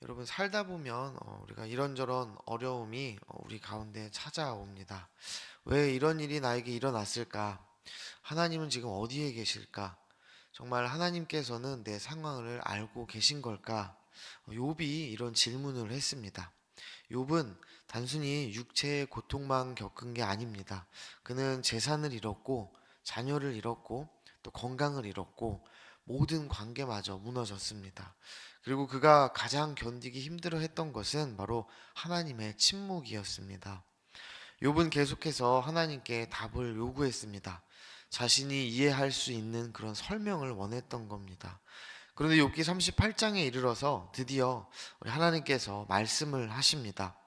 여러분 살다 보면 우리가 이런저런 어려움이 우리 가운데 찾아옵니다. 왜 이런 일이 나에게 일어났을까? 하나님은 지금 어디에 계실까? 정말 하나님께서는 내 상황을 알고 계신 걸까? 욥이 이런 질문을 했습니다. 욥은 단순히 육체의 고통만 겪은 게 아닙니다. 그는 재산을 잃었고 자녀를 잃었고 또 건강을 잃었고 모든 관계마저 무너졌습니다. 그리고 그가 가장 견디기 힘들어했던 것은 바로 하나님의 침묵이었습니다. 욥은 계속해서 하나님께 답을 요구했습니다. 자신이 이해할 수 있는 그런 설명을 원했던 겁니다. 그런데 욥기 38장에 이르러서 드디어 우리 하나님께서 말씀을 하십니다.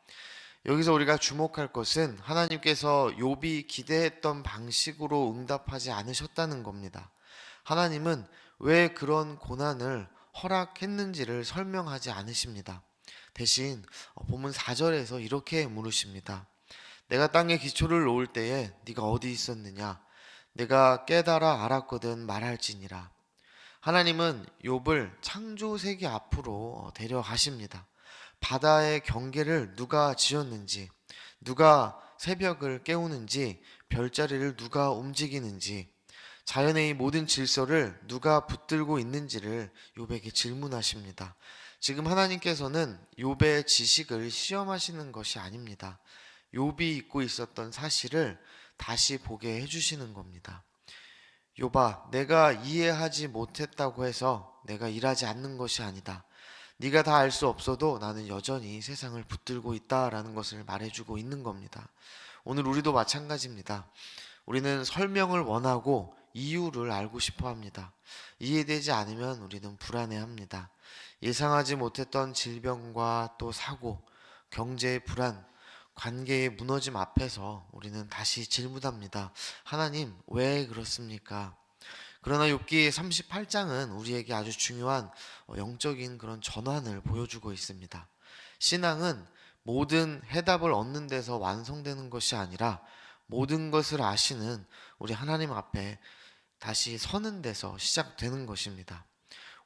여기서 우리가 주목할 것은 하나님께서 욥이 기대했던 방식으로 응답하지 않으셨다는 겁니다. 하나님은 왜 그런 고난을 허락했는지를 설명하지 않으십니다. 대신 본문 4절에서 이렇게 물으십니다. 내가 땅에 기초를 놓을 때에 네가 어디 있었느냐? 내가 깨달아 알았거든 말할지니라. 하나님은 욥을 창조 세계 앞으로 데려가십니다. 바다의 경계를 누가 지었는지, 누가 새벽을 깨우는지, 별자리를 누가 움직이는지, 자연의 이 모든 질서를 누가 붙들고 있는지를 욥에게 질문하십니다. 지금 하나님께서는 욥의 지식을 시험하시는 것이 아닙니다. 욥이 잊고 있었던 사실을 다시 보게 해주시는 겁니다. 욥아, 내가 이해하지 못했다고 해서 내가 일하지 않는 것이 아니다. 네가 다 알 수 없어도 나는 여전히 세상을 붙들고 있다라는 것을 말해주고 있는 겁니다. 오늘 우리도 마찬가지입니다. 우리는 설명을 원하고 이유를 알고 싶어 합니다. 이해되지 않으면 우리는 불안해합니다. 예상하지 못했던 질병과 또 사고, 경제의 불안, 관계의 무너짐 앞에서 우리는 다시 질문합니다. 하나님, 왜 그렇습니까? 그러나 욥기 38장은 우리에게 아주 중요한 영적인 그런 전환을 보여주고 있습니다. 신앙은 모든 해답을 얻는 데서 완성되는 것이 아니라 모든 것을 아시는 우리 하나님 앞에 다시 서는 데서 시작되는 것입니다.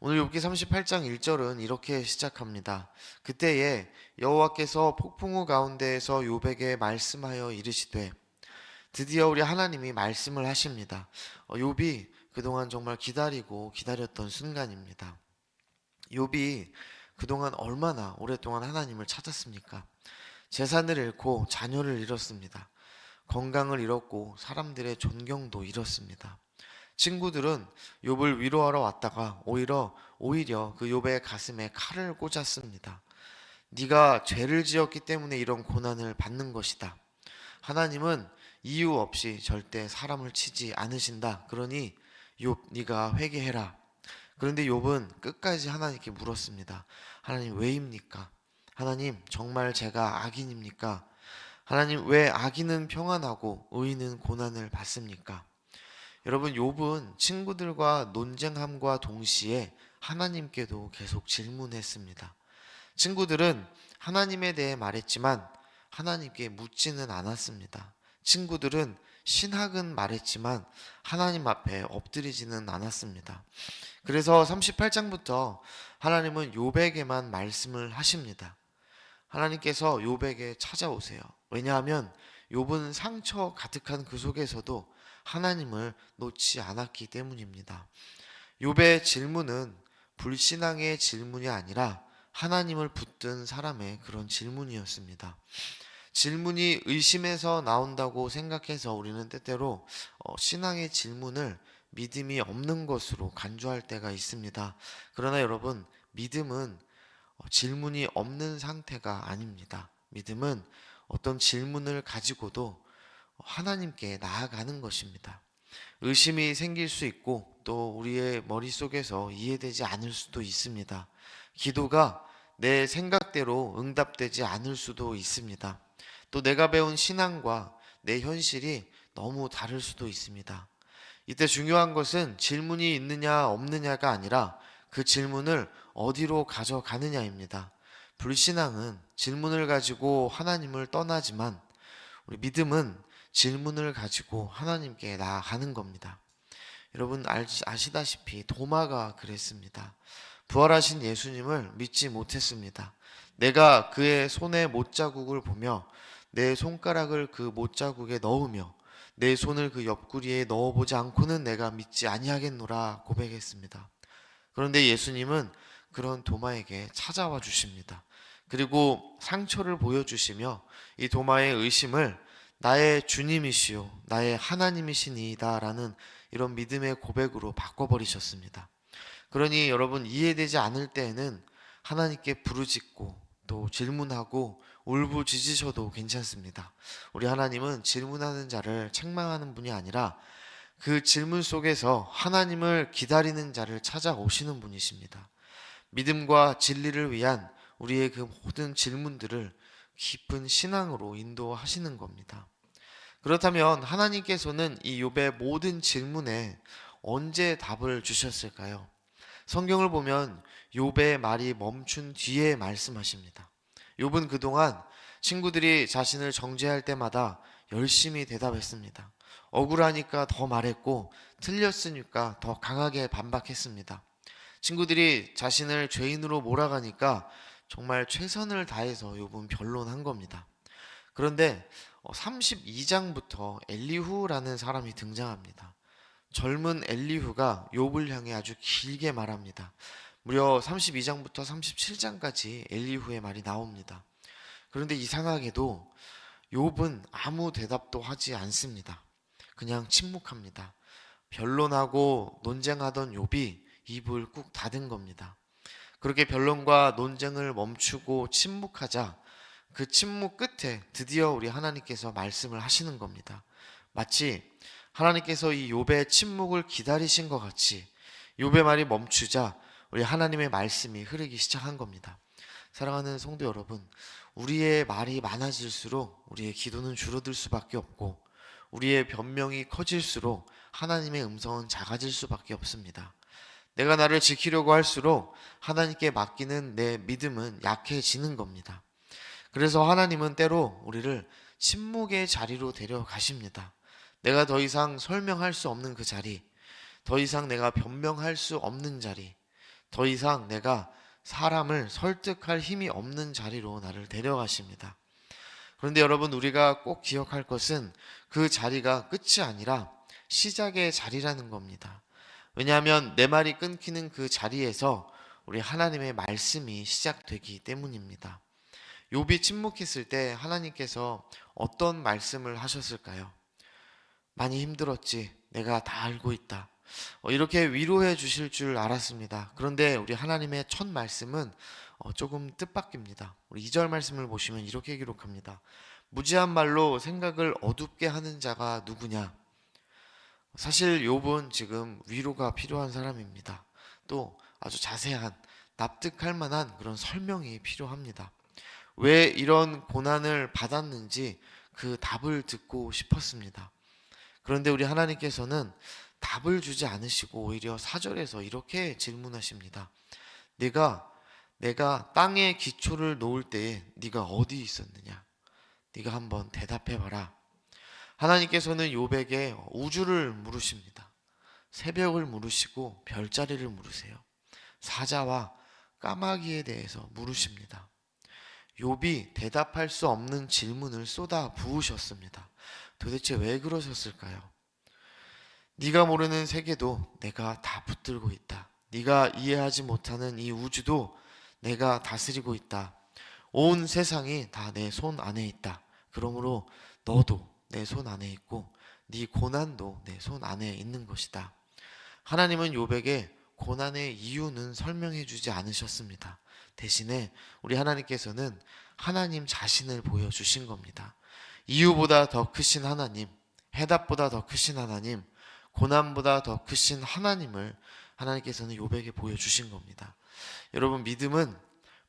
오늘 욥기 38장 1절은 이렇게 시작합니다. 그때에 여호와께서 폭풍우 가운데에서 욥에게 말씀하여 이르시되, 드디어 우리 하나님이 말씀을 하십니다. 욥이 그동안 정말 기다리고 기다렸던 순간입니다. 욥이 그동안 얼마나 오랫동안 하나님을 찾았습니까? 재산을 잃고 자녀를 잃었습니다. 건강을 잃었고 사람들의 존경도 잃었습니다. 친구들은 욥을 위로하러 왔다가 오히려 그 욥의 가슴에 칼을 꽂았습니다. 네가 죄를 지었기 때문에 이런 고난을 받는 것이다. 하나님은 이유 없이 절대 사람을 치지 않으신다. 그러니 욥 네가 회개해라. 그런데 욥은 끝까지 하나님께 물었습니다. 하나님 왜입니까? 하나님 정말 제가 악인입니까? 하나님 왜 악인은 평안하고 의인은 고난을 받습니까? 여러분 욥은 친구들과 논쟁함과 동시에 하나님께도 계속 질문했습니다. 친구들은 하나님에 대해 말했지만 하나님께 묻지는 않았습니다. 친구들은 신학은 말했지만 하나님 앞에 엎드리지는 않았습니다. 그래서 38장부터 하나님은 욥에게만 말씀을 하십니다. 하나님께서 욥에게 찾아오세요. 왜냐하면 욥은 상처 가득한 그 속에서도 하나님을 놓지 않았기 때문입니다. 욥의 질문은 불신앙의 질문이 아니라 하나님을 붙든 사람의 그런 질문이었습니다. 질문이 의심에서 나온다고 생각해서 우리는 때때로 신앙의 질문을 믿음이 없는 것으로 간주할 때가 있습니다. 그러나 여러분, 믿음은 질문이 없는 상태가 아닙니다. 믿음은 어떤 질문을 가지고도 하나님께 나아가는 것입니다. 의심이 생길 수 있고 또 우리의 머릿속에서 이해되지 않을 수도 있습니다. 기도가 내 생각대로 응답되지 않을 수도 있습니다. 또 내가 배운 신앙과 내 현실이 너무 다를 수도 있습니다. 이때 중요한 것은 질문이 있느냐 없느냐가 아니라 그 질문을 어디로 가져가느냐입니다. 불신앙은 질문을 가지고 하나님을 떠나지만 우리 믿음은 질문을 가지고 하나님께 나아가는 겁니다. 여러분 아시다시피 도마가 그랬습니다. 부활하신 예수님을 믿지 못했습니다. 내가 그의 손의 못자국을 보며 내 손가락을 그 못자국에 넣으며 내 손을 그 옆구리에 넣어보지 않고는 내가 믿지 아니하겠노라 고백했습니다. 그런데 예수님은 그런 도마에게 찾아와 주십니다. 그리고 상처를 보여주시며 이 도마의 의심을 나의 주님이시요 나의 하나님이시니이다 라는 이런 믿음의 고백으로 바꿔버리셨습니다. 그러니 여러분, 이해되지 않을 때에는 하나님께 부르짖고 또 질문하고 울부짖으셔도 괜찮습니다. 우리 하나님은 질문하는 자를 책망하는 분이 아니라 그 질문 속에서 하나님을 기다리는 자를 찾아오시는 분이십니다. 믿음과 진리를 위한 우리의 그 모든 질문들을 깊은 신앙으로 인도하시는 겁니다. 그렇다면 하나님께서는 이 욥의 모든 질문에 언제 답을 주셨을까요? 성경을 보면 욥의 말이 멈춘 뒤에 말씀하십니다. 욥은 그동안 친구들이 자신을 정죄할 때마다 열심히 대답했습니다. 억울하니까 더 말했고 틀렸으니까 더 강하게 반박했습니다. 친구들이 자신을 죄인으로 몰아가니까 정말 최선을 다해서 욥은 변론한 겁니다. 그런데 32장부터 엘리후라는 사람이 등장합니다. 젊은 엘리후가 욥을 향해 아주 길게 말합니다. 무려 32장부터 37장까지 엘리후의 말이 나옵니다. 그런데 이상하게도 욥은 아무 대답도 하지 않습니다. 그냥 침묵합니다. 변론하고 논쟁하던 욥이 입을 꾹 닫은 겁니다. 그렇게 변론과 논쟁을 멈추고 침묵하자 그 침묵 끝에 드디어 우리 하나님께서 말씀을 하시는 겁니다. 마치 하나님께서 이 욥의 침묵을 기다리신 것 같이 욥의 말이 멈추자 우리 하나님의 말씀이 흐르기 시작한 겁니다. 사랑하는 성도 여러분, 우리의 말이 많아질수록 우리의 기도는 줄어들 수밖에 없고 우리의 변명이 커질수록 하나님의 음성은 작아질 수밖에 없습니다. 내가 나를 지키려고 할수록 하나님께 맡기는 내 믿음은 약해지는 겁니다. 그래서 하나님은 때로 우리를 침묵의 자리로 데려가십니다. 내가 더 이상 설명할 수 없는 그 자리, 더 이상 내가 변명할 수 없는 자리, 더 이상 내가 사람을 설득할 힘이 없는 자리로 나를 데려가십니다. 그런데 여러분, 우리가 꼭 기억할 것은 그 자리가 끝이 아니라 시작의 자리라는 겁니다. 왜냐하면 내 말이 끊기는 그 자리에서 우리 하나님의 말씀이 시작되기 때문입니다. 욥이 침묵했을 때 하나님께서 어떤 말씀을 하셨을까요? 많이 힘들었지. 내가 다 알고 있다. 이렇게 위로해 주실 줄 알았습니다. 그런데 우리 하나님의 첫 말씀은 조금 뜻밖입니다. 우리 2절 말씀을 보시면 이렇게 기록합니다. 무지한 말로 생각을 어둡게 하는 자가 누구냐? 사실 욥은 지금 위로가 필요한 사람입니다. 또 아주 자세한 납득할 만한 그런 설명이 필요합니다. 왜 이런 고난을 받았는지 그 답을 듣고 싶었습니다. 그런데 우리 하나님께서는 답을 주지 않으시고 오히려 4절에서 이렇게 질문하십니다. 내가 땅에 기초를 놓을 때에 네가 어디 있었느냐? 네가 한번 대답해 봐라. 하나님께서는 욥에게 우주를 물으십니다. 새벽을 물으시고 별자리를 물으세요. 사자와 까마귀에 대해서 물으십니다. 욥이 대답할 수 없는 질문을 쏟아 부으셨습니다. 도대체 왜 그러셨을까요? 네가 모르는 세계도 내가 다 붙들고 있다. 네가 이해하지 못하는 이 우주도 내가 다스리고 있다. 온 세상이 다 내 손 안에 있다. 그러므로 너도 내 손 안에 있고 네 고난도 내 손 안에 있는 것이다. 하나님은 욥에게 고난의 이유는 설명해 주지 않으셨습니다. 대신에 우리 하나님께서는 하나님 자신을 보여주신 겁니다. 이유보다 더 크신 하나님, 해답보다 더 크신 하나님, 고난보다 더 크신 하나님을 하나님께서는 욥에게 보여주신 겁니다. 여러분, 믿음은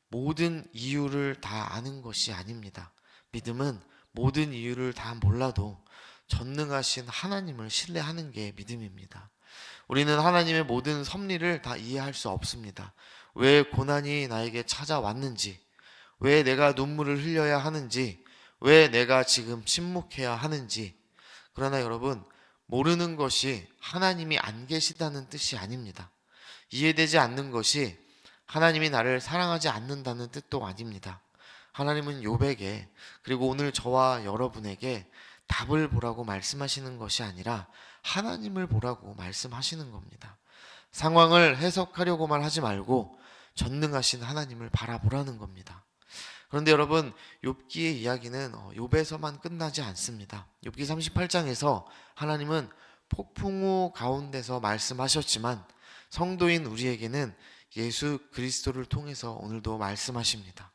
모든 이유를 다 아는 것이 아닙니다. 믿음은 모든 이유를 다 몰라도 전능하신 하나님을 신뢰하는 게 믿음입니다. 우리는 하나님의 모든 섭리를 다 이해할 수 없습니다. 왜 고난이 나에게 찾아왔는지, 왜 내가 눈물을 흘려야 하는지, 왜 내가 지금 침묵해야 하는지. 그러나 여러분, 모르는 것이 하나님이 안 계시다는 뜻이 아닙니다. 이해되지 않는 것이 하나님이 나를 사랑하지 않는다는 뜻도 아닙니다. 하나님은 욥에게, 그리고 오늘 저와 여러분에게 답을 보라고 말씀하시는 것이 아니라 하나님을 보라고 말씀하시는 겁니다. 상황을 해석하려고만 하지 말고 전능하신 하나님을 바라보라는 겁니다. 그런데 여러분, 욥기의 이야기는 욥에서만 끝나지 않습니다. 욥기 38장에서 하나님은 폭풍 우 가운데서 말씀하셨지만 성도인 우리에게는 예수 그리스도를 통해서 오늘도 말씀하십니다.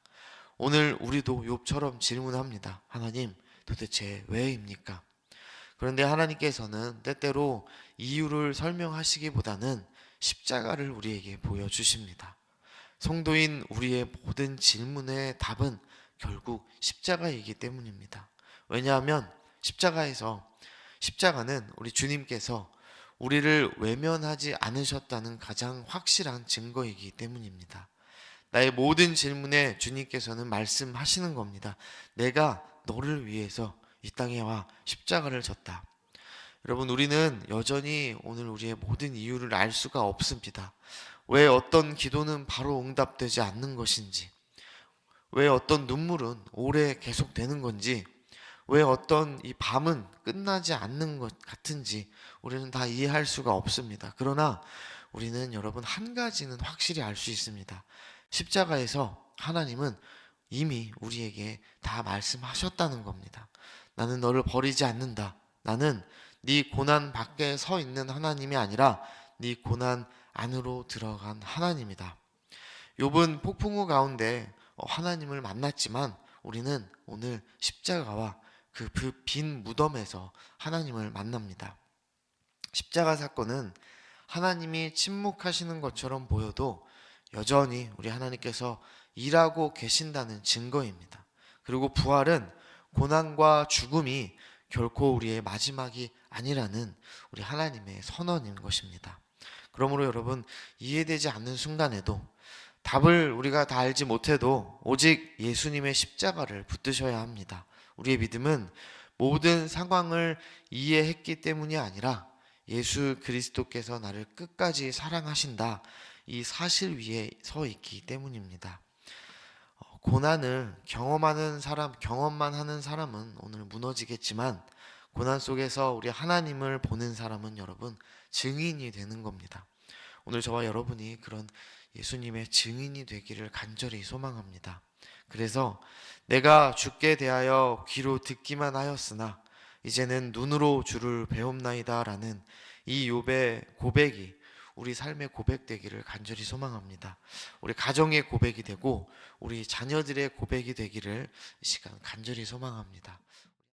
오늘 우리도 욥처럼 질문합니다. 하나님, 도대체 왜입니까? 그런데 하나님께서는 때때로 이유를 설명하시기보다는 십자가를 우리에게 보여주십니다. 성도인 우리의 모든 질문의 답은 결국 십자가이기 때문입니다. 왜냐하면 십자가는 우리 주님께서 우리를 외면하지 않으셨다는 가장 확실한 증거이기 때문입니다. 나의 모든 질문에 주님께서는 말씀하시는 겁니다. 내가 너를 위해서 이 땅에 와 십자가를 졌다. 여러분, 우리는 여전히 오늘 우리의 모든 이유를 알 수가 없습니다. 왜 어떤 기도는 바로 응답되지 않는 것인지, 왜 어떤 눈물은 오래 계속되는 건지, 왜 어떤 이 밤은 끝나지 않는 것 같은지 우리는 다 이해할 수가 없습니다. 그러나 우리는 여러분 한 가지는 확실히 알 수 있습니다. 십자가에서 하나님은 이미 우리에게 다 말씀하셨다는 겁니다. 나는 너를 버리지 않는다. 나는 네 고난 밖에 서 있는 하나님이 아니라 네 고난 안으로 들어간 하나님이다. 욥은 폭풍우 가운데 하나님을 만났지만 우리는 오늘 십자가와 그 빈 무덤에서 하나님을 만납니다. 십자가 사건은 하나님이 침묵하시는 것처럼 보여도 여전히 우리 하나님께서 일하고 계신다는 증거입니다. 그리고 부활은 고난과 죽음이 결코 우리의 마지막이 아니라는 우리 하나님의 선언인 것입니다. 그러므로 여러분, 이해되지 않는 순간에도 답을 우리가 다 알지 못해도 오직 예수님의 십자가를 붙드셔야 합니다. 우리의 믿음은 모든 상황을 이해했기 때문이 아니라 예수 그리스도께서 나를 끝까지 사랑하신다, 이 사실 위에 서 있기 때문입니다. 고난을 경험만 하는 사람은 오늘 무너지겠지만 고난 속에서 우리 하나님을 보는 사람은 여러분 증인이 되는 겁니다. 오늘 저와 여러분이 그런 예수님의 증인이 되기를 간절히 소망합니다. 그래서 내가 주께 대하여 귀로 듣기만 하였으나 이제는 눈으로 주를 배움나이다 라는 이 욥의 고백이 우리 삶의 고백되기를 간절히 소망합니다. 우리 가정의 고백이 되고 우리 자녀들의 고백이 되기를 이 시간 간절히 소망합니다.